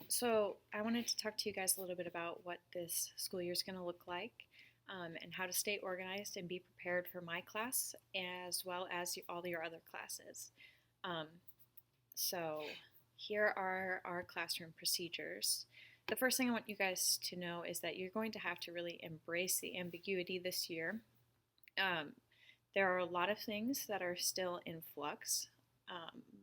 So I wanted to talk to you guys a little bit about what this school year is going to look like, and how to stay organized and be prepared for my class as well as all your other classes. Um, so here are our classroom procedures. The first thing I want you guys to know is that you're going to have to really embrace the ambiguity this year. Um, there are a lot of things that are still in flux.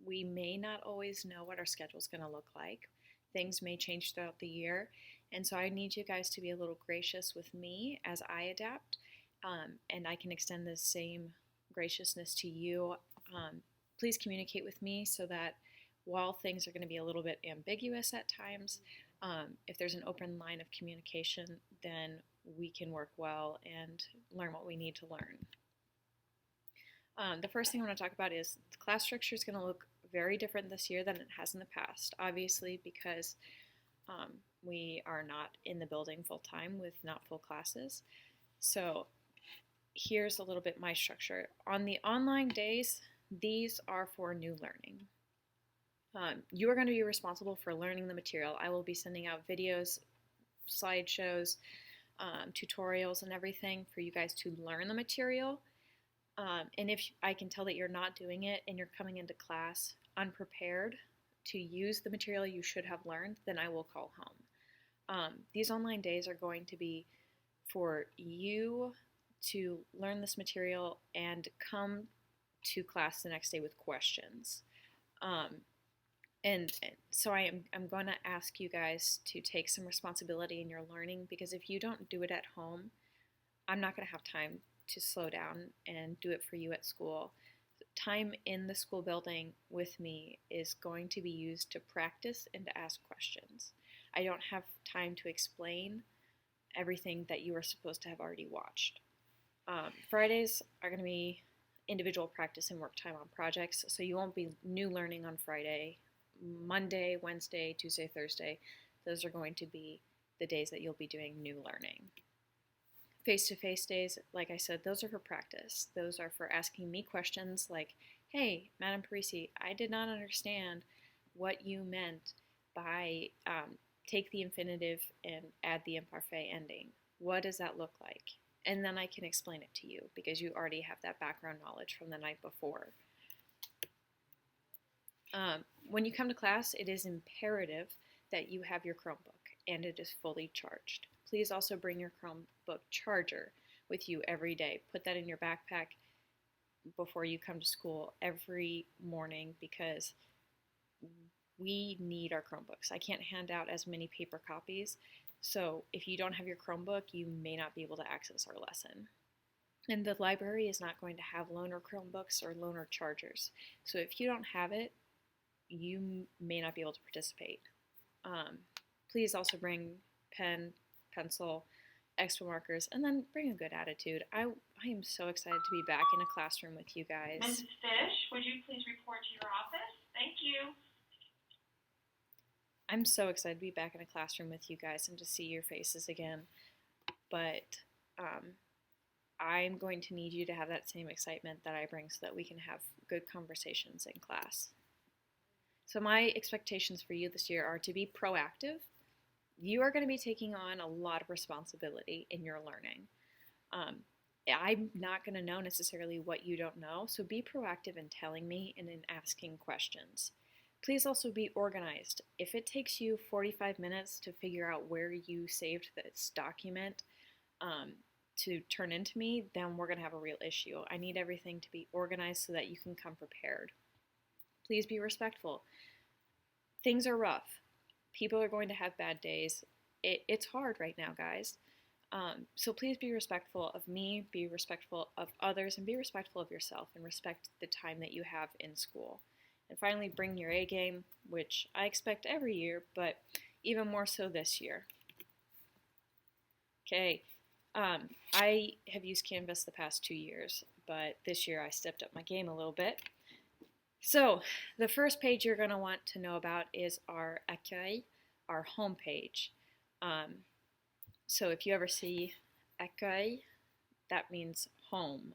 We may not always know what our schedule is going to look like. Things may change throughout the year, and so I need you guys to be a little gracious with me as I adapt, and I can extend the same graciousness to you. Please communicate with me so that while things are going to be a little bit ambiguous at times, if there's an open line of communication, then we can work well and learn what we need to learn. The first thing I want to talk about is the class structure is going to look very different this year than it has in the past, obviously because we are not in the building full time with not full classes. So here's a little bit my structure. On the online days, these are for new learning. You are going to be responsible for learning the material. I will be sending out videos, slideshows, tutorials, and everything for you guys to learn the material. And if I can tell that you're not doing it and you're coming into class unprepared to use the material you should have learned, then I will call home. These online days are going to be for you to learn this material and come to class the next day with questions. And so I'm going to ask you guys to take some responsibility in your learning, because if you don't do it at home, I'm not going to have time to slow down and do it for you at school. Time in the school building with me is going to be used to practice and to ask questions. I don't have time to explain everything that you are supposed to have already watched. Fridays are going to be individual practice and work time on projects, so you won't be new learning on Friday. Monday, Wednesday, Tuesday, Thursday, those are going to be the days that you'll be doing new learning. Face-to-face days, like I said, those are for practice. Those are for asking me questions like, hey, Madam Parisi, I did not understand what you meant by take the infinitive and add the imparfait ending. What does that look like? And then I can explain it to you because you already have that background knowledge from the night before. When you come to class, it is imperative that you have your Chromebook and it is fully charged. Please also bring your Chromebook charger with you every day. Put that in your backpack before you come to school every morning because we need our Chromebooks. I can't hand out as many paper copies, so if you don't have your Chromebook, you may not be able to access our lesson. And the library is not going to have loaner Chromebooks or loaner chargers. So if you don't have it, you may not be able to participate. Please also bring pen, pencil, expo markers, and then bring a good attitude. I am so excited to be back in a classroom with you guys. Mrs. Fish, would you please report to your office? Thank you. I'm so excited to be back in a classroom with you guys and to see your faces again. But I'm going to need you to have that same excitement that I bring so that we can have good conversations in class. So my expectations for you this year are to be proactive. You are going to be taking on a lot of responsibility in your learning. I'm not going to know necessarily what you don't know, so be proactive in telling me and in asking questions. Please also be organized. If it takes you 45 minutes to figure out where you saved this document to turn into me, then we're going to have a real issue. I need everything to be organized so that you can come prepared. Please be respectful. Things are rough. People are going to have bad days. It's hard right now, guys. So please be respectful of me, be respectful of others, and be respectful of yourself, and respect the time that you have in school. And finally, bring your A game, which I expect every year, but even more so this year. Okay, I have used Canvas the past 2 years, but this year I stepped up my game a little bit. So, the first page you're going to want to know about is our Accueil, our home page. So if you ever see Accueil, that means home.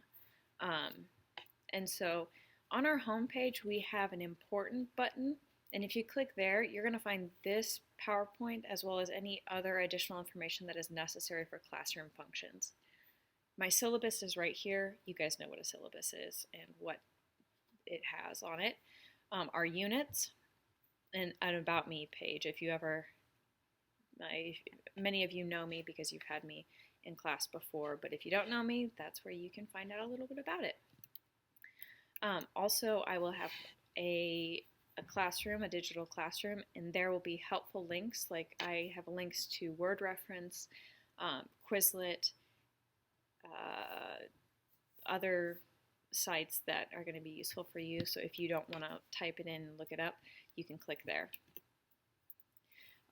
And so on our home page, we have an important button And if you click there, you're going to find this PowerPoint as well as any other additional information that is necessary for classroom functions. My syllabus is right here. You guys know what a syllabus is and what it has on it. Our units and an About Me page. If you ever, many of you know me because you've had me in class before, but if you don't know me, that's where you can find out a little bit about it. Also, I will have a classroom, a digital classroom, and there will be helpful links. Like I have links to Word Reference, Quizlet, other sites that are going to be useful for you. So if you don't want to type it in and look it up, you can click there.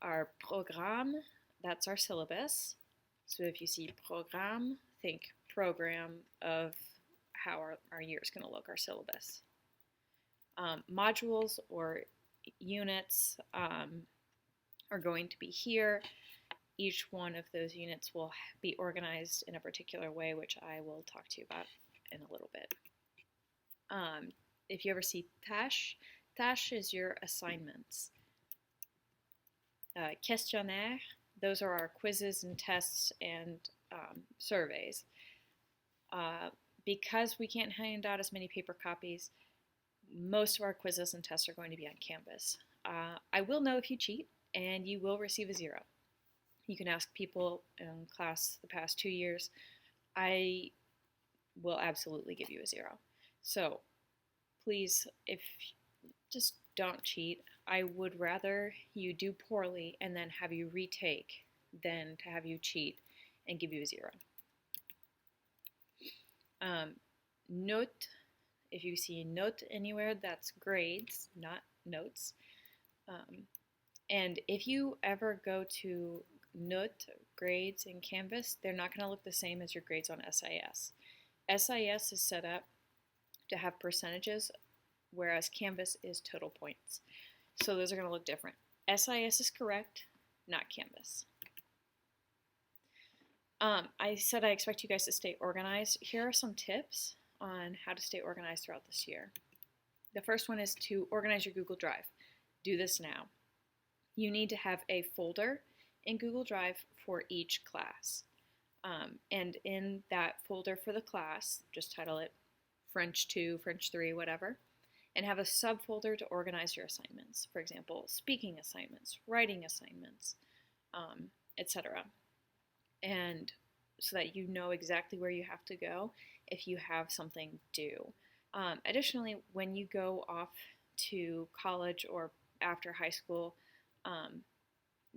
Our programme, that's our syllabus. So if you see programme, think program of how our year is going to look, our syllabus. Modules or units are going to be here. Each one of those units will be organized in a particular way, which I will talk to you about in a little bit. If you ever see tâche is your assignments. Questionnaire, those are our quizzes and tests and surveys. Because we can't hand out as many paper copies, most of our quizzes and tests are going to be on Canvas. I will know if you cheat, and you will receive a 0. You can ask people in class the past 2 years. I will absolutely give you a 0. So please, just don't cheat. I would rather you do poorly and then have you retake than to have you cheat and give you a 0. Note, if you see note anywhere, that's grades, not notes. And if you ever go to note, grades in Canvas, they're not going to look the same as your grades on SIS. SIS is set up to have percentages, whereas Canvas is total points. So those are going to look different. SIS is correct, not Canvas. I said I expect you guys to stay organized. Here are some tips on how to stay organized throughout this year. The first one is to organize your Google Drive. Do this now. You need to have a folder in Google Drive for each class. And in that folder for the class, just title it French 2, French 3, whatever, and have a subfolder to organize your assignments. For example, speaking assignments, writing assignments, etc. And so that you know exactly where you have to go if you have something due. Additionally, when you go off to college or after high school,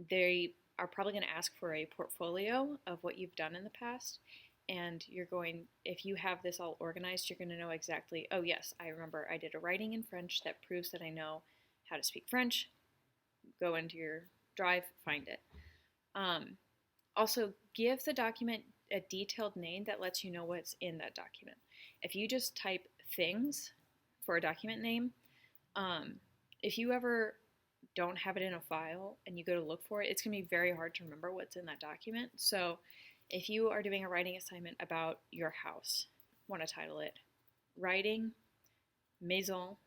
they are probably going to ask for a portfolio of what you've done in the past. And if you have this all organized, you're going to know exactly, oh yes, I remember I did a writing in French that proves that I know how to speak French. Go into your drive, find it. Also, give the document a detailed name that lets you know what's in that document. If you just type things for a document name, if you ever don't have it in a file and you go to look for it, it's going to be very hard to remember what's in that document. So if you are doing a writing assignment about your house, want to title it Writing, Maison,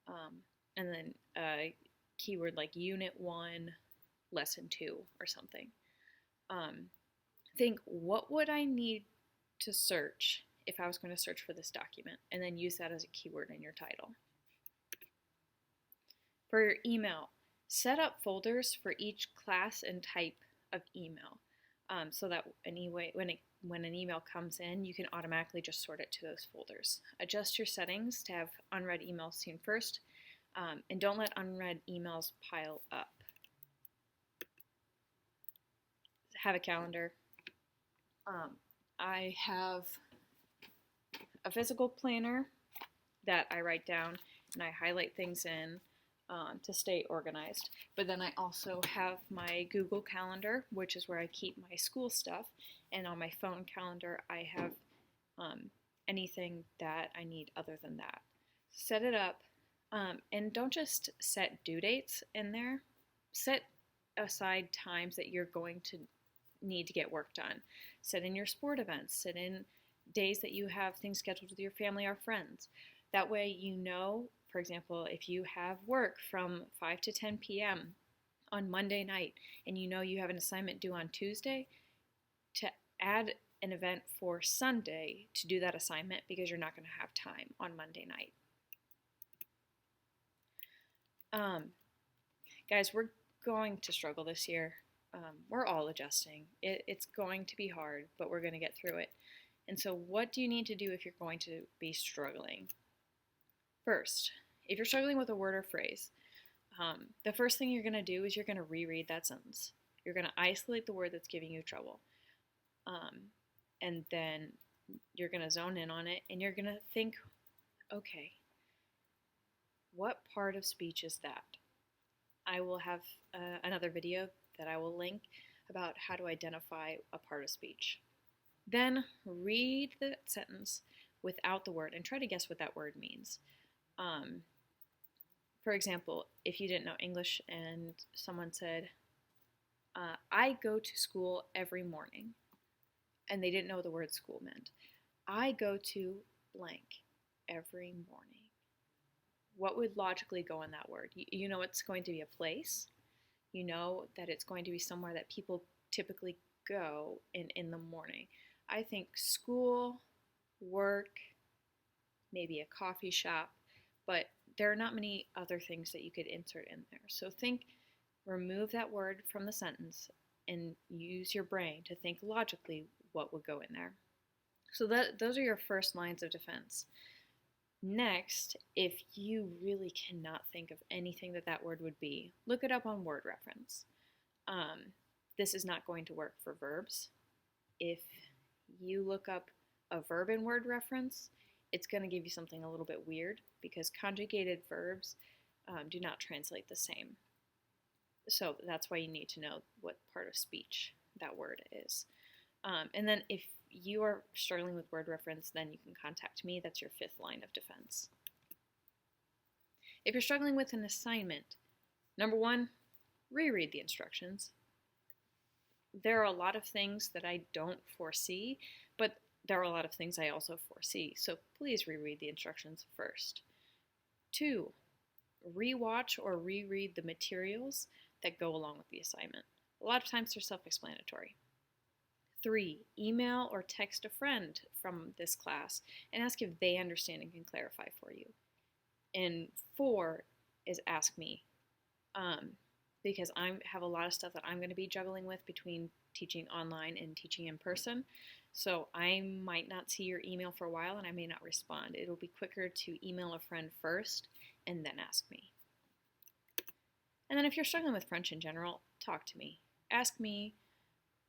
and then a keyword like Unit 1, Lesson 2 or something. Think, what would I need to search if I was going to search for this document? And then use that as a keyword in your title. For your email, set up folders for each class and type of email, so that when an email comes in, you can automatically just sort it to those folders. Adjust your settings to have unread emails seen first, and don't let unread emails pile up. Have a calendar. I have a physical planner that I write down and I highlight things in to stay organized. But then I also have my Google Calendar, which is where I keep my school stuff. And on my phone calendar, I have anything that I need other than that. Set it up, and don't just set due dates in there. Set aside times that you're going to need to get work done. Set in your sport events. Set in days that you have things scheduled with your family or friends. That way you know For example, if you have work from 5 to 10 p.m. on Monday night and you know you have an assignment due on Tuesday, to add an event for Sunday to do that assignment because you're not going to have time on Monday night. Guys, we're going to struggle this year. We're all adjusting. It's going to be hard, but we're going to get through it. And so what do you need to do if you're going to be struggling? First, if you're struggling with a word or phrase, the first thing you're going to do is you're going to reread that sentence. You're going to isolate the word that's giving you trouble. And then you're going to zone in on it and you're going to think, okay, what part of speech is that? I will have another video that I will link about how to identify a part of speech. Then read the sentence without the word and try to guess what that word means. For example, if you didn't know English and someone said, I go to school every morning, and they didn't know what the word school meant. I go to blank every morning. What would logically go in that word? You know it's going to be a place. You know that it's going to be somewhere that people typically go in the morning. I think school, work, maybe a coffee shop, but there are not many other things that you could insert in there. So remove that word from the sentence and use your brain to think logically what would go in there. So those are your first lines of defense. Next, if you really cannot think of anything that word would be, look it up on word reference. This is not going to work for verbs. If you look up a verb in word reference, it's going to give you something a little bit weird because conjugated verbs do not translate the same. So that's why you need to know what part of speech that word is. And then if you are struggling with word reference, then you can contact me. That's your fifth line of defense. If you're struggling with an assignment, number one, reread the instructions. There are a lot of things that I don't foresee, but there are a lot of things I also foresee. So please reread the instructions first. 2, rewatch or reread the materials that go along with the assignment. A lot of times they're self-explanatory. 3, email or text a friend from this class and ask if they understand and can clarify for you. And 4 is ask me, because I have a lot of stuff that I'm going to be juggling with between teaching online and teaching in person. So I might not see your email for a while and I may not respond. It'll be quicker to email a friend first and then ask me. And then if you're struggling with French in general, talk to me. Ask me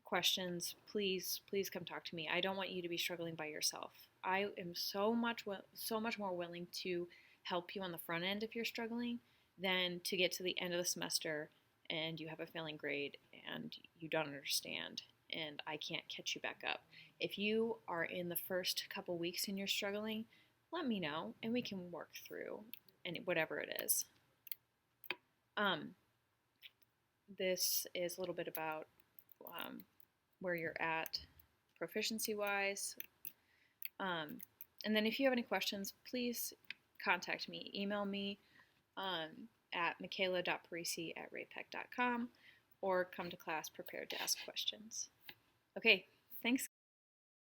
questions. Please come talk to me. I don't want you to be struggling by yourself. I am so much more willing to help you on the front end if you're struggling than to get to the end of the semester and you have a failing grade and you don't understand and I can't catch you back up. If you are in the first couple weeks and you're struggling, let me know and we can work through whatever it is. This is a little bit about where you're at proficiency-wise. And then if you have any questions, please contact me. Email me at michaela.parisi@rapec.com or come to class prepared to ask questions. Okay,